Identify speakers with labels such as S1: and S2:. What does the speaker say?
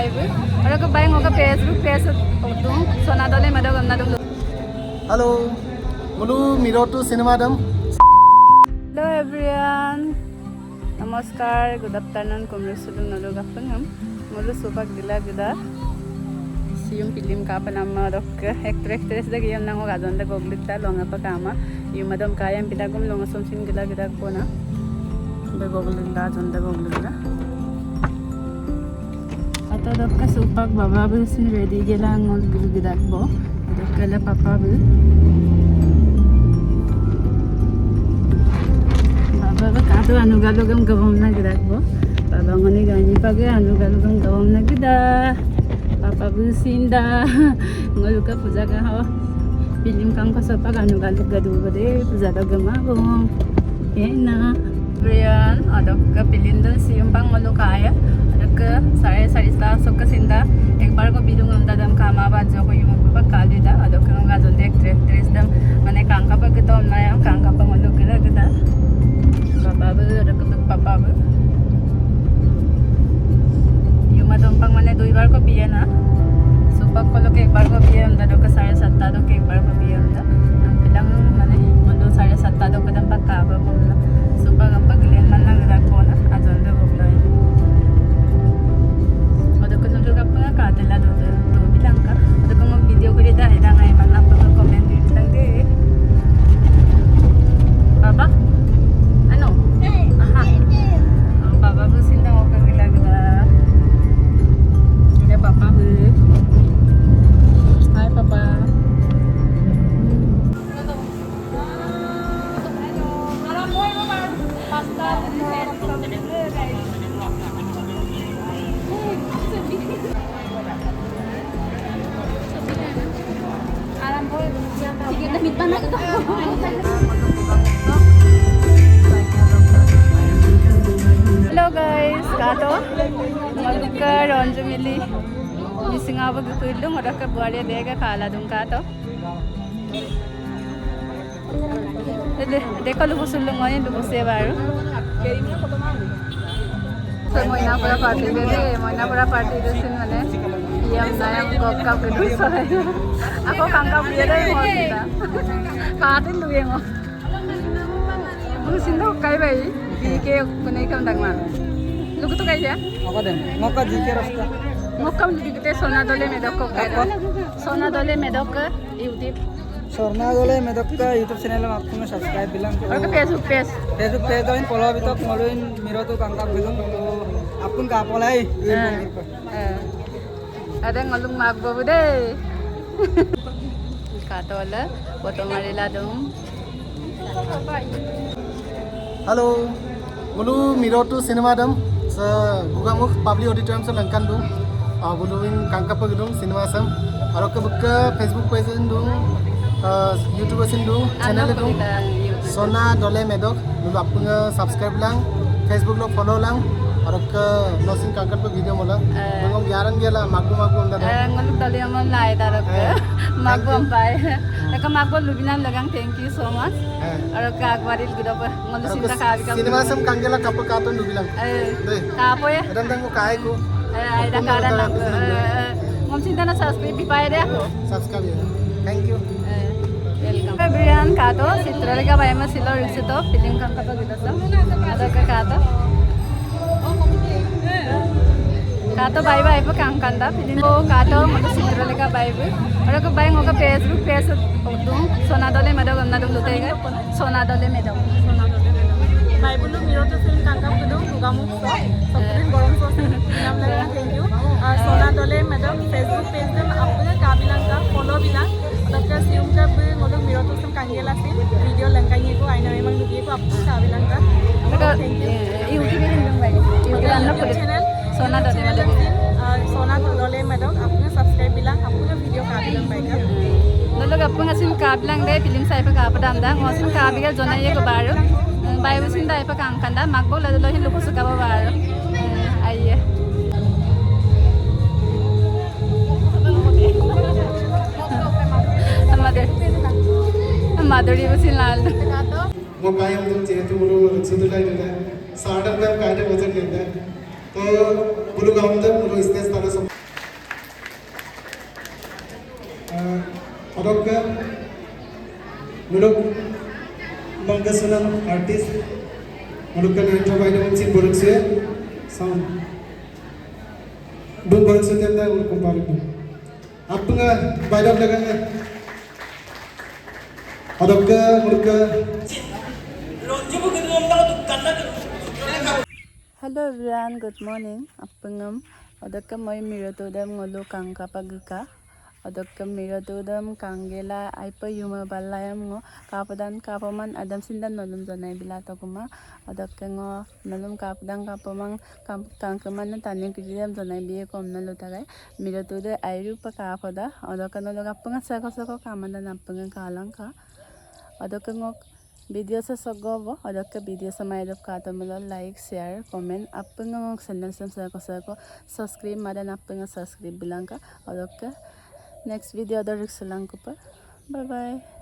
S1: baik. Orang ke baik ngoka Facebook page tu, sona dole madam amna dum.
S2: Hello, mulu miro to cinema dam.
S1: Hello everyone. Namaskar, good afternoon. Kumrusulun nalo gapang mulu supak dila gida. Yung film ka pa nama dok actress dah yang nang orang dah goglit dah longa pa kama yung madam kaya yang pinagum longa somsin gila po na goglit dah jonda goglit dah atau dok ka supak baba bu sin ready gila ngol gila po dok kala papa bu baba bu kado anu galugam gawam na gila po baba ngoni gani pagi anu galugam gawam na gila Papa businda ngoluka puja ka ho film kang ka sapa ganu galu gadu gade puja da gama bo ena Brian adok ka pilindan siumpang ngoluka ya adok sare sta sokka sinda ek bar ko bidung am dadam kama ba jo ko yung ba kalida adok ka nga jon dek tres dam mane kangka pa kito na ya kangka pa ngoluka da gada papa bu adok papa bu Tumpang mana 2 बार को पिए ना सुपक को लोग 1 बार को पिए हम दादो का 7:30 दो के 1 बार को पिए हम दा हम बिlang mana मुंडो 7:30 दो कदम पक्का अब बोलना सुपक हम पगलेन मन ना गदा को ना आजन दो बोलना और को नजर का पगा काटला दो bilang का और को वीडियो को दा दा ngai मन ना पगा कमेंट दे bilang दे बाबा ano aha बाबा bu sinda ko kagila gada Papa bu. Hai papa. Hello guys, kato. Maluka Ronjo Mili. Missing apa gitu itu ada ke buaya dega kalah dong kato. Deka lu busul lu ngoyin lu busnya baru. Moina pura party itu sih mana? Yang naya kokap gitu soalnya. Aku kangkap dia deh mau kita. Katin lu yang mau. Busin tuh kayak bayi. Di kayak kunai kam dagma. Lu tuh kayak ya?
S2: Apa deh? Mau kah jika rasta?
S1: Mukam dikite Sona Dole Medok ko kaya Sona Dole Medok YouTube
S2: Sona Dole Medok ka YouTube channel में आपको मैं subscribe बिlang
S1: और Facebook page
S2: तो in follow भी तो follow इन मेरो तो कांका बिlang तो आपको का फॉलो है
S1: ada ngalung magbo bude katola foto marila dong
S2: Hello mulu miro to cinema dam sa gugamuk public auditorium sa langkan dong Buluin kangka pagdung cinema sam arok ke Facebook page dong YouTube dong channel dong Sona Dole Medok dulu apung subscribe lang Facebook lo follow lang arok ke nosin kangka pe video mola ngom yaran dia lah magbu anda
S1: ngoluk dali amon lai tarok magbu ampai eka magbu lubina lagang thank you so much arok ka agwaril gudo pa ngolusin ta ka
S2: cinema sam kangela kapal katon dubilang
S1: kapo ya
S2: dan tang ko kai ko
S1: ada karan ngom cinta na subscribe pipai deh aku
S2: subscribe ya thank you
S1: welcome everyone kato citralika bayama silo risito film kan kapa gitu sam ada ke kato kato bye bye pa kang kanda film ko kato mo citralika bye bye ora ko bye ngoka Facebook page tu Sona Dole Medok amna dum lutay ga Sona Dole Medok
S3: Bye bulu miro to film kangkap kudu gugamu sokurin gorong so nam laga thank you Sona Dole Medok Facebook page dem apne ka bilang ka follow bilang adaka sium ka be ngolu miro to film kangela sin video langkanye ko aina memang dugi ko apne ka bilang ka thank you
S1: YouTube ni dum bye YouTube anna ko
S3: channel
S1: Sona Dole Medok
S3: Sona Dole Medok apne subscribe bilang apne video ka bilang bye ka
S1: nolog apung asin ka bilang deh film sai pa ka padam da ngosin ka bigal jonai ko baru Bayu sinda ipa kang kanda magbo la lo hin lukus ka babar ayye Madhuri busin lal
S2: mo kayam dum chetu mulu sudulai dile sadam dam kaide wajak dile to bulu gaum dam mulu stage tala Apakah muluk manggasanan artis mulukkan antara bayi mungkin beruksia sound dun beruksia tiada muluk kumparik. Apa nggak bayi dah belakangnya? Adakah mulukka
S1: Hello everyone, good morning. Apengam adakka moi miratodam ngolu kangka paguka. Adakka miratodam kangela aipa yuma balayam ngo kapadan kapaman adam sindan nolum zanai bilata kuma. Adakka ngo nolum kapadan kapamang kangkaman tanin kidam zanai biye kom nolu tagai. Miratode airu pa kapada. Adakka nolu kapenga sako kamadan apenga kalangka. Adakka ngo video sa sogobo adakka video sa may dap kata mula like share comment appenga ngok channel sam sako subscribe madan appenga subscribe bilang ka adakka next video ada riksalang ko pa bye bye.